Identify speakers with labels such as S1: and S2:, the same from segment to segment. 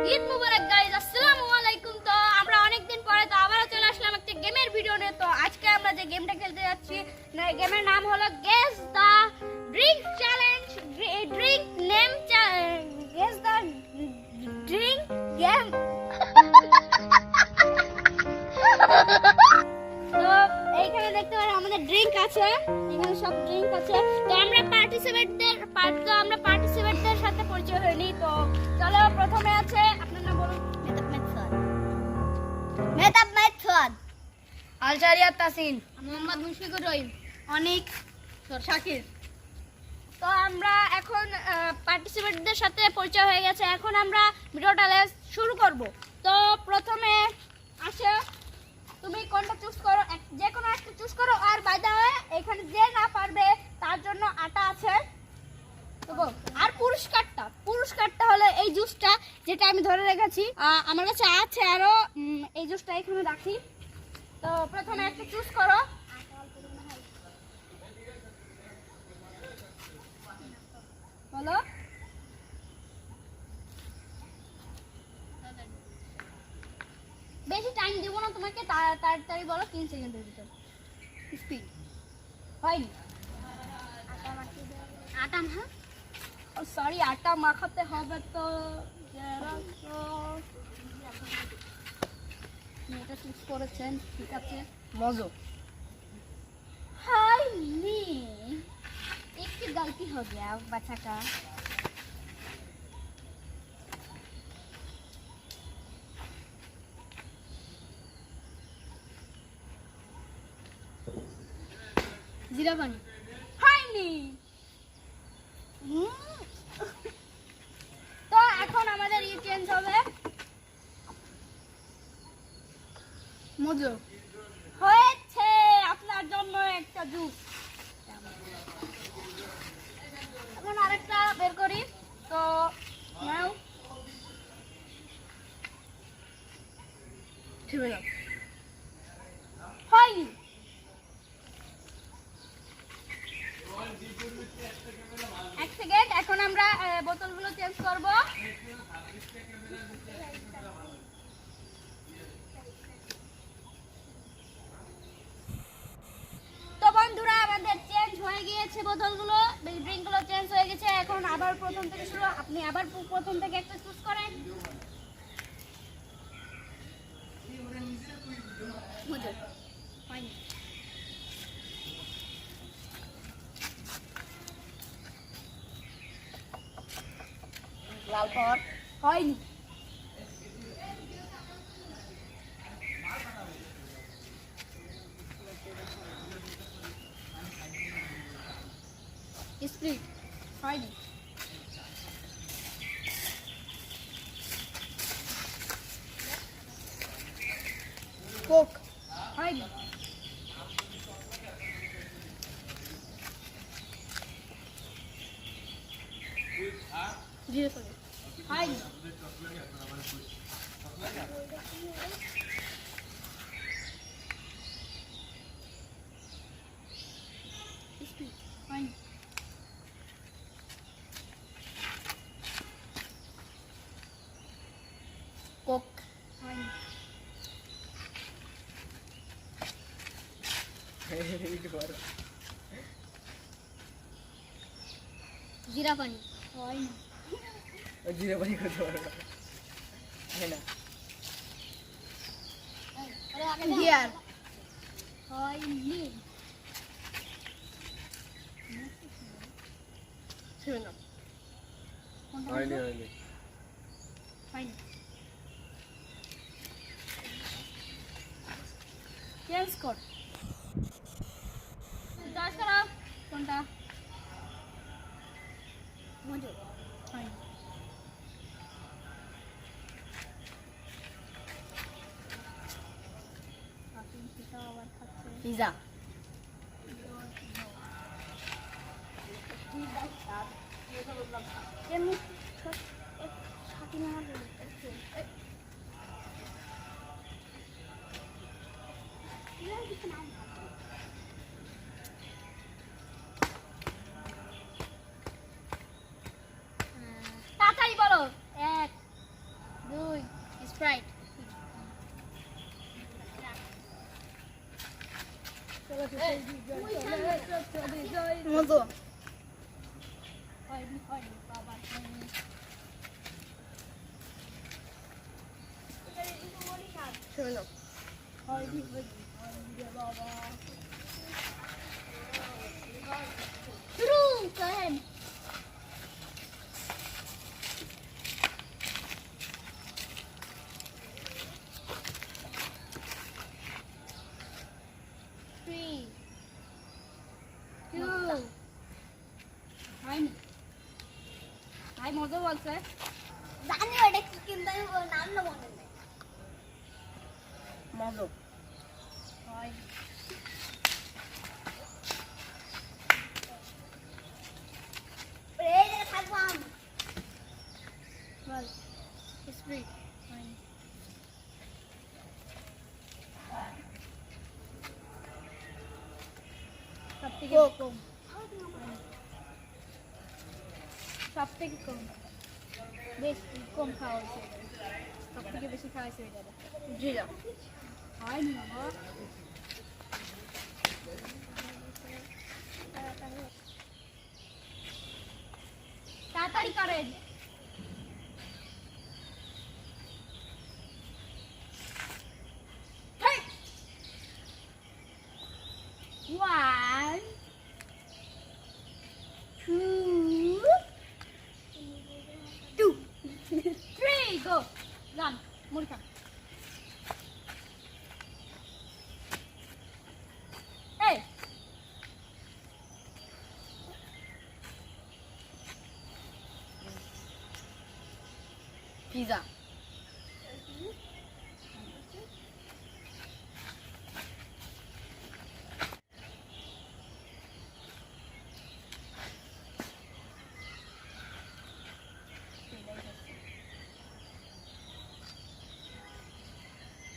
S1: ঈদ মুবারক guys, আসসালামু আলাইকুম। তো আমরা অনেক দিন পরে তো আবারও চলে আসলাম একটা গেমের ভিডিও নিয়ে। তো আজকে আমরা যে গেমটা খেলতে যাচ্ছি, গেমের নাম হলো guess the drink challenge. Drink name guess the drink game. তো এইখানে দেখতে পারেন আমাদের ড্রিঙ্ক আছে, এখানে সব ড্রিঙ্ক আছে। তো আমরা পার্টিসিপেটদের সাথে পরিচয় হয়নি। তো চলো, প্রথমে আছে, আপনার নাম বলুন। মেহতাব মেথড,
S2: আলশারিয়া তাসিন,
S1: মোহাম্মদ মুশফিকুর রহিম,
S2: অনিক, শাকির।
S1: তো আমরা এখন পার্টিসিপেটদের সাথে পরিচয় হয়ে গেছে। এখন আমরা ভিডিওটা শুরু করব। তো প্রথমে আসে, তুমি কোনটা চুজ করো, যে কোনো একটা চুজ করো। আর বাই দ্য ওয়ে, এখানে যে না পারবে তার জন্য আটা আছে। তো আর পুরস্কারটা হলো এই জুসটা, যেটা আমি ধরে রেখেছি। আমার কাছে আছে আরো, এই জুসটা এখানে রাখি। তো প্রথমে একটা চুজ করো। বলো। বেশি টাইম দিব না তোমাকে, তাড়াতাড়ি বলো, 3 সেকেন্ডের ভিতর। স্পিড হয়নি। আটা মা, সরি, আটা মাখাতে হবে। তো এটা চুজ করেছেন, ঠিক আছে।
S2: মজো
S1: হয়নি, একটু গলতি हो गया बच्चा का।
S2: জিরা পানি,
S1: হয়নি। তো এখন আমাদের ই চেঞ্জ হবে।
S2: মজো
S1: হয়েছে আপনার জন্য একটা জুস। এখন আরেকটা বের করি। তো নাও,
S2: ঠিক আছে।
S1: হয়নি। এক সেকেন্ড, এখন আমরা বোতলগুলো চেঞ্জ করব। তো বন্ধুরা, আমাদের চেঞ্জ হয়ে গিয়েছে বোতলগুলো, ড্রিঙ্কগুলো চেঞ্জ হয়ে গেছে। এখন আবার প্রথম থেকে শুরু, আপনি আবার প্রথম থেকে একটা চুজ করেন। হয়নি।
S2: লাল পাওয়ার,
S1: হয়নি। স্প্রিট হয়নি।
S2: কোক,
S1: হয়নি।
S2: জিরা পানি,
S1: হয়নি। স্প্রিট হয়নি।
S2: কোক,
S1: হয়নি।
S2: জিরা পানি,
S1: হয়নি।
S3: জিরা পানি করতে পারবো না, তাই না?
S2: গিয়ার,
S1: হয়নি।
S2: সেভেন আপ,
S3: হয়নি হয়নি।
S1: হয়নি। চেঞ্জ কর, চয়েস করো কোনটা।
S2: মজো,
S1: হয়নি।
S2: পিজা,
S1: এমনি তাড়াতাড়ি বলো। 1 2
S2: স্প্রাইট মজো সেভেন আপ
S1: শুরু করেন।
S2: থ্রি
S1: টু হয়নি ভাই মজা বলছে
S2: জানি ওটা কি কিন্তু আমি নাম না মনে নেই
S3: মজো
S1: হয়
S2: এই যে থাকবো আমি
S1: বল স্প্রিট হয়নি সব থেকে কম সব থেকে কম বেশি কম খাওয়া হয়েছে সব থেকে বেশি খাওয়া হয়েছে ওইটা
S3: জিরা
S1: হয়নি বাবা তাড়াতাড়ি করেন One, two, three, go. Run. Murka. Hey.
S3: Pizza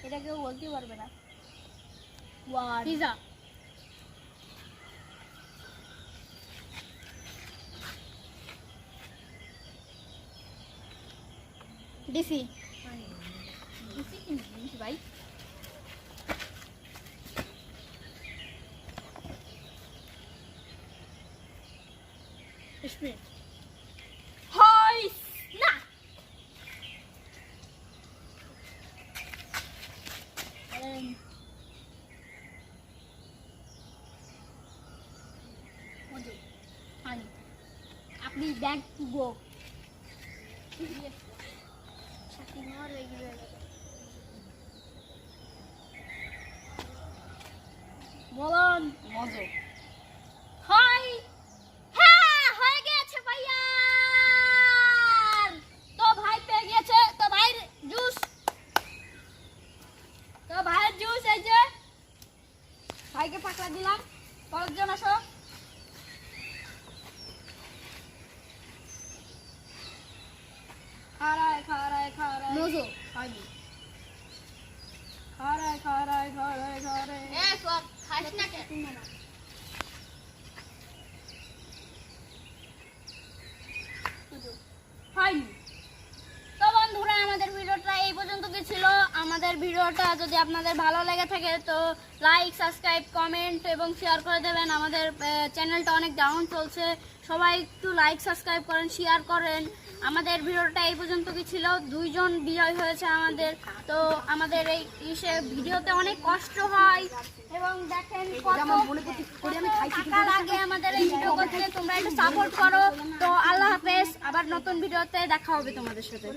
S1: এটা কেউ বলতে পারবে না
S2: পিজা ডিসি
S1: ভাই
S2: স্প্রিট
S1: হয় না হয়নি আপনি ব্যাগ গো বলুন
S3: মজো
S1: হয় হ্যাঁ হয়ে গেছে ভাইয়া তো ভাই পেয়ে গেছে তো ভাইয়ের জুস এই যে ভাইকে পাকড়া দিলাম পরের জন আসো খারায়
S2: মজো
S1: হয়নি খারায়
S2: সব খাস না কেন
S1: হয়নি তো বন্ধুরা আমাদের ভিডিওটা এই পর্যন্ত কি ছিল আমাদের ভিডিওটা যদি আপনাদের ভালো লেগে থাকে তো লাইক সাবস্ক্রাইব কমেন্ট এবং শেয়ার করে দেবেন আমাদের চ্যানেলটা অনেক ডাউন চলছে সবাই একটু লাইক সাবস্ক্রাইব করেন শেয়ার করেন আমাদের ভিডিওটা এই পর্যন্ত কি ছিল দুইজন বিজয় হয়েছে আমাদের তো আমাদের এই ভিডিওতে অনেক কষ্ট হয় এবং দেখেন কত টাকা লাগে আমাদের এই ভিডিও করতে তোমরা একটু সাপোর্ট করো তো আল্লাহ হাফেজ আবার নতুন ভিডিওতে দেখা হবে তোমাদের সাথে